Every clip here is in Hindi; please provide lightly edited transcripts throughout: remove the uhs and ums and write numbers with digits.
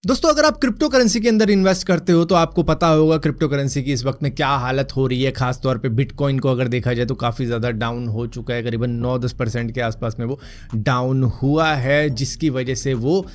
दोस्तों, अगर आप क्रिप्टो करेंसी के अंदर इन्वेस्ट करते हो तो आपको पता होगा क्रिप्टो करेंसी की इस वक्त में क्या हालत हो रही है। खास तौर पे बिटकॉइन को अगर देखा जाए तो काफ़ी ज़्यादा डाउन हो चुका है, करीबन 9-10% के आसपास में वो डाउन हुआ है, जिसकी वजह से वो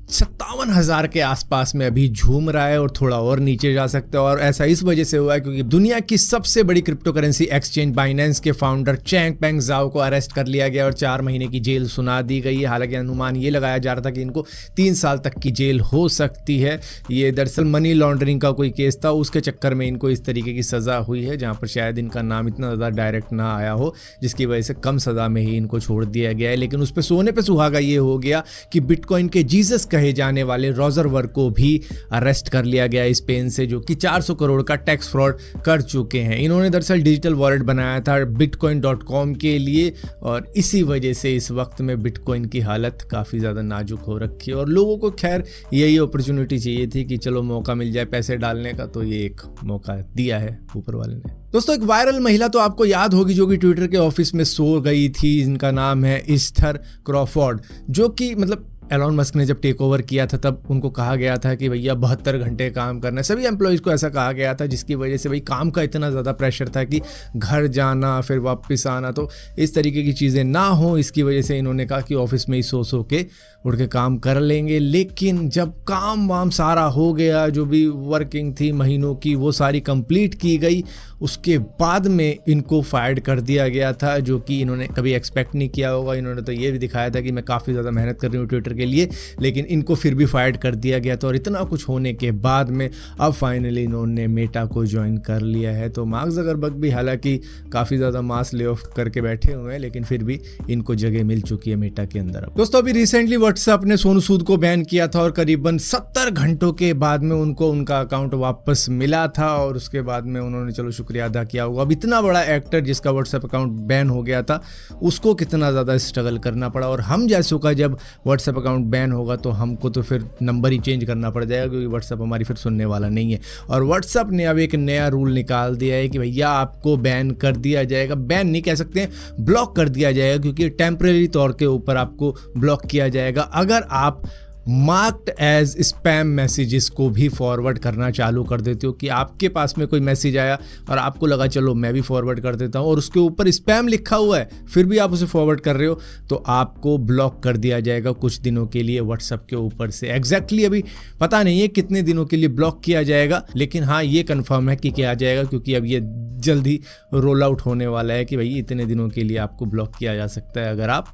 57,000 के आसपास में अभी झूम रहा है और थोड़ा और नीचे जा सकता है। और ऐसा इस वजह से हुआ है क्योंकि दुनिया की सबसे बड़ी क्रिप्टो करेंसी एक्सचेंज बाइनेंस के फाउंडर चैंगपेंग ज़ाओ को अरेस्ट कर लिया गया और 4 महीने की जेल सुना दी गई है। हालांकि अनुमान ये लगाया जा रहा था कि इनको 3 साल तक की जेल हो सकती है। ये दरअसल मनी लॉन्ड्रिंग का कोई केस था, उसके चक्कर में इनको इस तरीके की सज़ा हुई है, जहाँ पर शायद इनका नाम इतना ज़्यादा डायरेक्ट ना आया हो, जिसकी वजह से कम सज़ा में ही इनको छोड़ दिया गया है। लेकिन उस पर सोने पर सुहागा ये हो गया कि बिटकॉइन के जीसस कहे जाने वाले रॉजर वर्ग को भी अरेस्ट कर लिया गया स्पेन से, जो कि 400 करोड़ का टैक्स फ्रॉड कर चुके हैं। इन्होंने दरअसल डिजिटल वॉलेट बनाया था bitcoin.com के लिए और इसी वजह से इस वक्त में बिटकॉइन की हालत काफ़ी ज़्यादा नाजुक हो रखी है। और लोगों को खैर यही अपॉर्चुनिटी चाहिए थी कि चलो मौका मिल जाए पैसे डालने का, तो ये एक मौका दिया है ऊपर वाले ने। दोस्तों, एक वायरल महिला तो आपको याद होगी जो कि ट्विटर के ऑफिस में सो गई थी। इनका नाम है ईस्थर क्रॉफोर्ड, जो कि मतलब एलॉन मस्क ने जब टेक ओवर किया था तब उनको कहा गया था कि भैया 72 घंटे काम करना है। सभी एम्प्लॉयज़ को ऐसा कहा गया था, जिसकी वजह से भाई काम का इतना ज़्यादा प्रेशर था कि घर जाना फिर वापस आना, तो इस तरीके की चीज़ें ना हो, इसकी वजह से इन्होंने कहा कि ऑफिस में ही सो के उठ के काम कर लेंगे। लेकिन जब काम वाम सारा हो गया, जो भी वर्किंग थी महीनों की वो सारी कंप्लीट की गई, उसके बाद में इनको फायर्ड कर दिया गया था, जो कि इन्होंने कभी एक्सपेक्ट नहीं किया होगा। इन्होंने तो ये भी दिखाया था कि मैं काफ़ी ज़्यादा मेहनत कर रही हूँ ट्विटर के लिए, लेकिन इनको फिर भी फायर्ड कर दिया गया था। और इतना कुछ होने के बाद में अब फाइनली इन्होंने मेटा को ज्वाइन कर लिया है। तो मार्क ज़करबर्ग भी हालांकि काफ़ी ज़्यादा मास ले ऑफ करके बैठे हुए हैं, लेकिन फिर भी इनको जगह मिल चुकी है मेटा के अंदर। दोस्तों, अभी रिसेंटली व्हाट्सएप ने सोनू सूद को बैन किया था और करीबन 70 घंटों के बाद में उनको उनका अकाउंट वापस मिला था और उसके बाद में उन्होंने चलो शुक्रिया अदा किया होगा। अब इतना बड़ा एक्टर जिसका व्हाट्सएप अकाउंट बैन हो गया था, उसको कितना ज़्यादा स्ट्रगल करना पड़ा। और हम जैसों का जब व्हाट्सएप अकाउंट बैन होगा तो हमको तो फिर नंबर ही चेंज करना पड़ जाएगा, क्योंकि व्हाट्सएप हमारी फिर सुनने वाला नहीं है। और व्हाट्सएप ने अब एक नया रूल निकाल दिया है कि भैया आपको बैन कर दिया जाएगा, बैन नहीं कह सकते हैं, ब्लॉक कर दिया जाएगा, क्योंकि टेम्परेरी तौर के ऊपर आपको ब्लॉक किया जाएगा अगर आप मार्क्ड एज स्पैम मैसेजेस को भी फॉरवर्ड करना चालू कर देते हो। कि आपके पास में कोई मैसेज आया और आपको लगा चलो मैं भी फॉरवर्ड कर देता हूँ और उसके ऊपर स्पैम लिखा हुआ है, फिर भी आप उसे फॉरवर्ड कर रहे हो, तो आपको ब्लॉक कर दिया जाएगा कुछ दिनों के लिए व्हाट्सएप के ऊपर से। एग्जैक्टली अभी पता नहीं है कितने दिनों के लिए ब्लॉक किया जाएगा, लेकिन हाँ ये कंफर्म है कि किया जाएगा, क्योंकि अब ये जल्दी रोल आउट होने वाला है कि भाई इतने दिनों के लिए आपको ब्लॉक किया जा सकता है अगर आप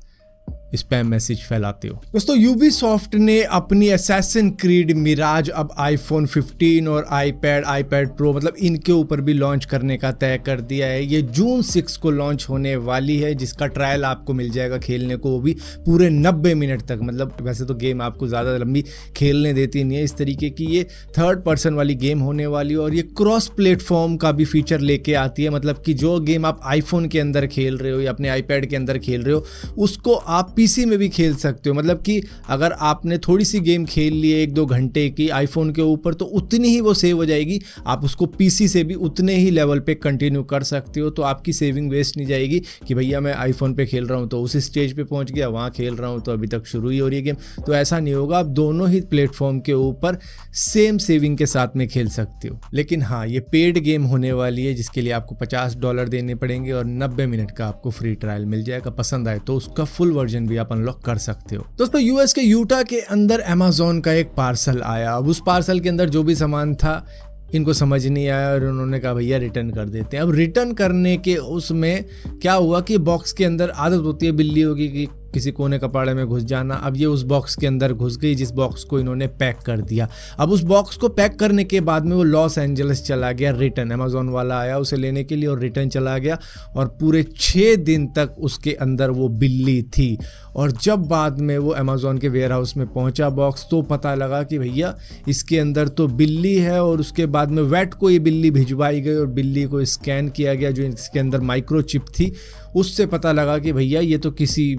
स्पैम मैसेज फैलाते हो। दोस्तों, यूबीसॉफ्ट ने अपनी असैसिन क्रीड मिराज अब आईफोन 15 और आईपैड प्रो मतलब इनके ऊपर भी लॉन्च करने का तय कर दिया है। ये जून 6 को लॉन्च होने वाली है, जिसका ट्रायल आपको मिल जाएगा खेलने को, वो भी पूरे 90 मिनट तक। मतलब वैसे तो गेम आपको ज़्यादा लंबी खेलने देती नहीं है, इस तरीके की ये थर्ड पर्सन वाली गेम होने वाली है। और ये क्रॉस प्लेटफॉर्म का भी फीचर लेके आती है, मतलब कि जो गेम आप आईफोन के अंदर खेल रहे हो या अपने आईपैड के अंदर खेल रहे हो, उसको आप पीसी में भी खेल सकते हो। मतलब कि अगर आपने थोड़ी सी गेम खेल ली 1-2 घंटे की आईफोन के ऊपर, तो उतनी ही वो सेव हो जाएगी, आप उसको पीसी से भी उतने ही लेवल पे कंटिन्यू कर सकते हो। तो आपकी सेविंग वेस्ट नहीं जाएगी कि भैया मैं आईफोन पे खेल रहा हूँ तो उस स्टेज पे पहुँच गया, वहाँ खेल रहा हूँ तो अभी तक शुरू ही हो रही है गेम। तो ऐसा नहीं होगा, आप दोनों ही प्लेटफॉर्म के ऊपर सेम सेविंग के साथ में खेल सकते हो। लेकिन हाँ, ये पेड गेम होने वाली है, जिसके लिए आपको $50 देने पड़ेंगे और 90 मिनट का आपको फ्री ट्रायल मिल जाएगा। पसंद आए तो उसका फुल वर्जन भी आप अनलॉक कर सकते हो। दोस्तों, यूएस के यूटा के अंदर अमेज़न का एक पार्सल आया। अब उस पार्सल के अंदर जो भी सामान था इनको समझ नहीं आया और उन्होंने कहा भैया रिटर्न कर देते हैं। अब रिटर्न करने के उसमें क्या हुआ कि बॉक्स के अंदर आदत होती है बिल्ली होगी कि किसी कोने कपाड़े में घुस जाना। अब ये उस बॉक्स के अंदर घुस गई, जिस बॉक्स को इन्होंने पैक कर दिया। अब उस बॉक्स को पैक करने के बाद में वो लॉस एंजल्स चला गया रिटर्न। अमेज़न वाला आया उसे लेने के लिए और रिटर्न चला गया, और पूरे 6 दिन तक उसके अंदर वो बिल्ली थी। और जब बाद में वो अमेज़न के वेयर हाउस में पहुंचा बॉक्स, तो पता लगा कि भैया इसके अंदर तो बिल्ली है। और उसके बाद में वेट को ये बिल्ली भिजवाई गई और बिल्ली को स्कैन किया गया, जो इसके अंदर माइक्रोचिप थी। उससे पता लगा कि भैया ये तो किसी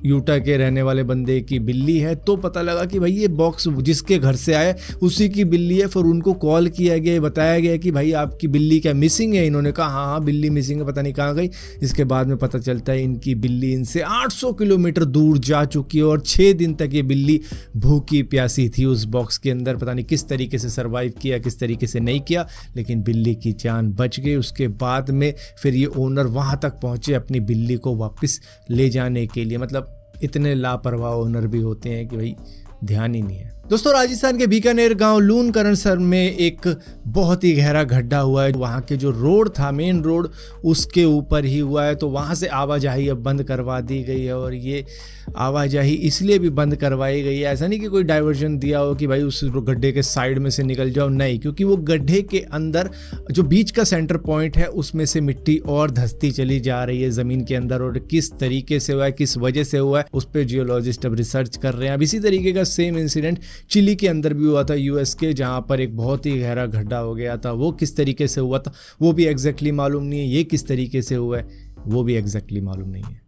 यूटा के रहने वाले बंदे की बिल्ली है। तो पता लगा कि भाई ये बॉक्स जिसके घर से आया उसी की बिल्ली है। फिर उनको कॉल किया गया, बताया गया कि भाई आपकी बिल्ली क्या मिसिंग है। इन्होंने कहा हाँ हाँ बिल्ली मिसिंग है, पता नहीं कहाँ गई। इसके बाद में पता चलता है इनकी बिल्ली इनसे 800 किलोमीटर दूर जा चुकी है और 6 दिन तक ये बिल्ली भूखी प्यासी थी उस बॉक्स के अंदर। पता नहीं किस तरीके से सर्वाइव किया, किस तरीके से नहीं किया, लेकिन बिल्ली की जान बच गई। उसके बाद में फिर ये ओनर वहाँ तक पहुँचे अपनी बिल्ली को वापस ले जाने के लिए। मतलब इतने लापरवाह ओनर भी होते हैं कि भाई ध्यान ही नहीं है। दोस्तों, राजस्थान के बीकानेर गांव लूनकरणसर में एक बहुत ही गहरा गड्ढा हुआ है। वहाँ के जो रोड था, मेन रोड, उसके ऊपर ही हुआ है। तो वहाँ से आवाजाही अब बंद करवा दी गई है। और ये आवाजाही इसलिए भी बंद करवाई गई है, ऐसा नहीं कि कोई डाइवर्जन दिया हो कि भाई उस गड्ढे के साइड में से निकल जाओ, नहीं, क्योंकि वो गड्ढे के अंदर जो बीच का सेंटर पॉइंट है उसमें से मिट्टी और धंसती चली जा रही है ज़मीन के अंदर। और किस तरीके से हुआ है, किस वजह से हुआ है, उस पर जियोलॉजिस्ट अब रिसर्च कर रहे हैं। अब इसी तरीके का सेम इंसिडेंट चिली के अंदर भी हुआ था, यूएस के, जहाँ पर एक बहुत ही गहरा गड्ढा हो गया था। वो किस तरीके से हुआ था वो भी एग्जैक्टली मालूम नहीं है। ये किस तरीके से हुआ है वो भी एग्जैक्टली मालूम नहीं है।